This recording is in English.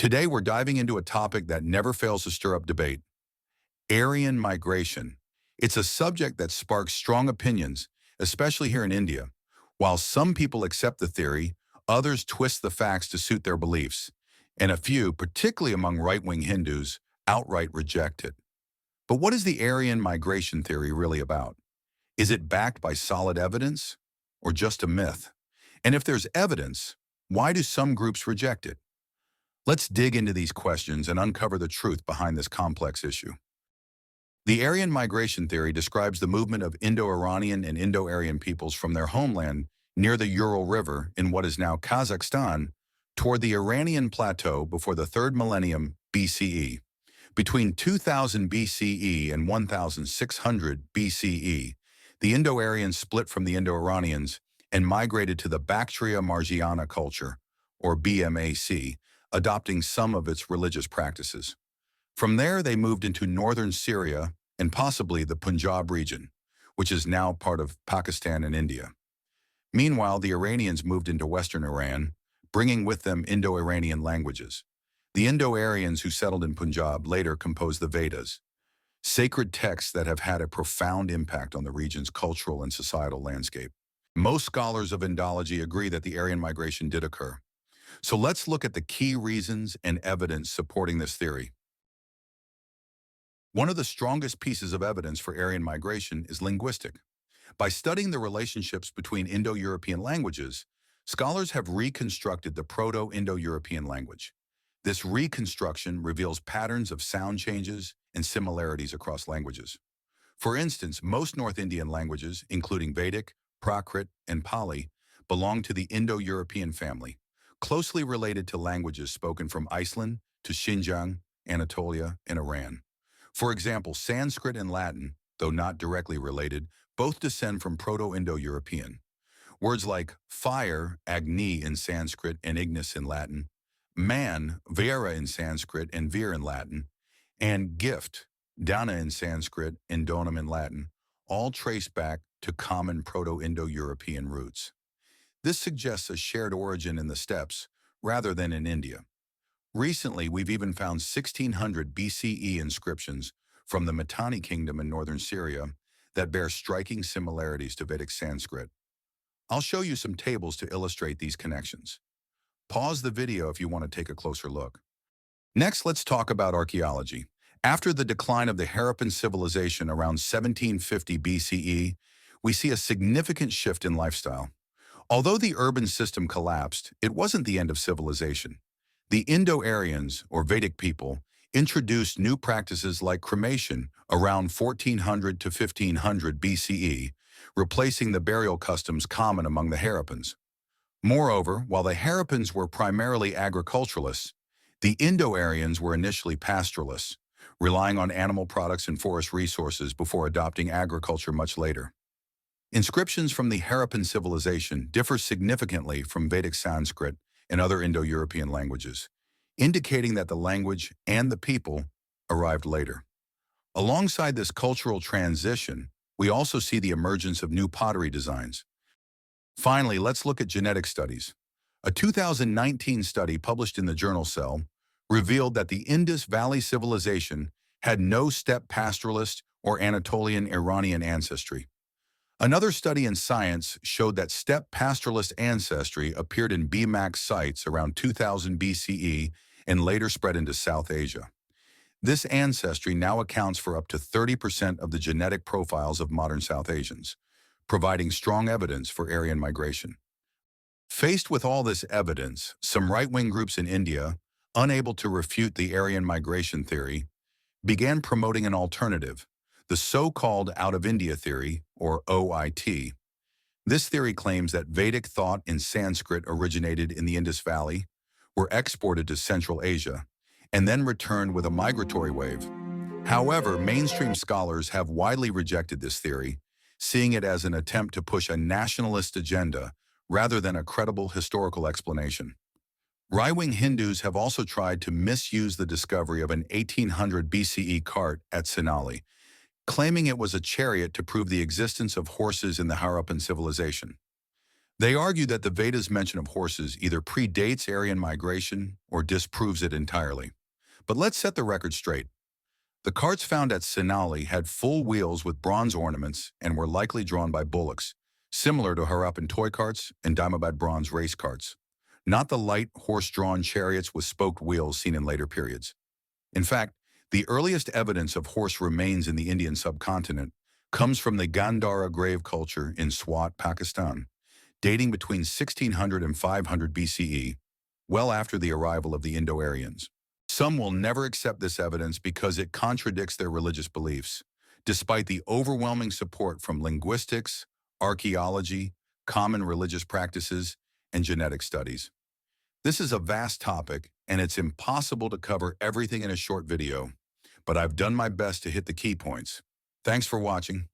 Today, we're diving into a topic that never fails to stir up debate: Aryan migration. It's a subject that sparks strong opinions, especially here in India. While some people accept the theory, others twist the facts to suit their beliefs, and a few, particularly among right-wing Hindus, outright reject it. But what is the Aryan migration theory really about? Is it backed by solid evidence or just a myth? And if there's evidence, why do some groups reject it? Let's dig into these questions and uncover the truth behind this complex issue. The Aryan migration theory describes the movement of Indo-Iranian and Indo-Aryan peoples from their homeland near the Ural River in what is now Kazakhstan toward the Iranian plateau before the 3rd millennium BCE. Between 2000 BCE and 1600 BCE, the Indo-Aryans split from the Indo-Iranians and migrated to the Bactria Margiana culture, or BMAC, adopting some of its religious practices. From there, they moved into northern Syria and possibly the Punjab region, which is now part of Pakistan and India. Meanwhile, the Iranians moved into western Iran, bringing with them Indo-Iranian languages. The Indo-Aryans who settled in Punjab later composed the Vedas, sacred texts that have had a profound impact on the region's cultural and societal landscape. Most scholars of Indology agree that the Aryan migration did occur. So let's look at the key reasons and evidence supporting this theory. One of the strongest pieces of evidence for Aryan migration is linguistic. By studying the relationships between Indo-European languages, scholars have reconstructed the Proto-Indo-European language. This reconstruction reveals patterns of sound changes and similarities across languages. For instance, most North Indian languages, including Vedic, Prakrit, and Pali, belong to the Indo-European family, closely related to languages spoken from Iceland to Xinjiang, Anatolia, and Iran. For example, Sanskrit and Latin, though not directly related, both descend from Proto-Indo-European. Words like fire, Agni in Sanskrit and Ignis in Latin, man, Vera in Sanskrit and Vir in Latin, and gift, Dana in Sanskrit and donum in Latin, all trace back to common Proto-Indo-European roots. This suggests a shared origin in the steppes rather than in India. Recently, we've even found 1600 BCE inscriptions from the Mitanni kingdom in northern Syria that bear striking similarities to Vedic Sanskrit. I'll show you some tables to illustrate these connections. Pause the video if you want to take a closer look. Next, let's talk about archaeology. After the decline of the Harappan civilization around 1750 BCE, we see a significant shift in lifestyle. Although the urban system collapsed, it wasn't the end of civilization. The Indo-Aryans, or Vedic people, introduced new practices like cremation around 1400 to 1500 BCE, replacing the burial customs common among the Harappans. Moreover, while the Harappans were primarily agriculturalists, the Indo-Aryans were initially pastoralists, relying on animal products and forest resources before adopting agriculture much later. Inscriptions from the Harappan civilization differ significantly from Vedic Sanskrit and other Indo-European languages, indicating that the language and the people arrived later. Alongside this cultural transition, we also see the emergence of new pottery designs. Finally, let's look at genetic studies. A 2019 study published in the journal Cell revealed that the Indus Valley Civilization had no steppe pastoralist or Anatolian Iranian ancestry. Another study in Science showed that steppe pastoralist ancestry appeared in BMAC sites around 2000 BCE and later spread into South Asia. This ancestry now accounts for up to 30% of the genetic profiles of modern South Asians, providing strong evidence for Aryan migration. Faced with all this evidence, some right-wing groups in India, unable to refute the Aryan migration theory, began promoting an alternative, the so-called out-of-India theory, or OIT. This theory claims that Vedic thought in Sanskrit originated in the Indus Valley, were exported to Central Asia, and then returned with a migratory wave. However, mainstream scholars have widely rejected this theory, seeing it as an attempt to push a nationalist agenda rather than a credible historical explanation. Right-wing Hindus have also tried to misuse the discovery of an 1800 BCE cart at Sinali, claiming it was a chariot to prove the existence of horses in the Harappan civilization. They argue that the Vedas' mention of horses either predates Aryan migration or disproves it entirely. But let's set the record straight. The carts found at Sinali had full wheels with bronze ornaments and were likely drawn by bullocks, similar to Harappan toy carts and Daimabad bronze race carts, not the light horse-drawn chariots with spoked wheels seen in later periods. In fact, the earliest evidence of horse remains in the Indian subcontinent comes from the Gandhara grave culture in Swat, Pakistan, dating between 1600 and 500 BCE, well after the arrival of the Indo-Aryans. Some will never accept this evidence because it contradicts their religious beliefs, despite the overwhelming support from linguistics, archaeology, common religious practices, and genetic studies. This is a vast topic, and it's impossible to cover everything in a short video, but I've done my best to hit the key points. Thanks for watching.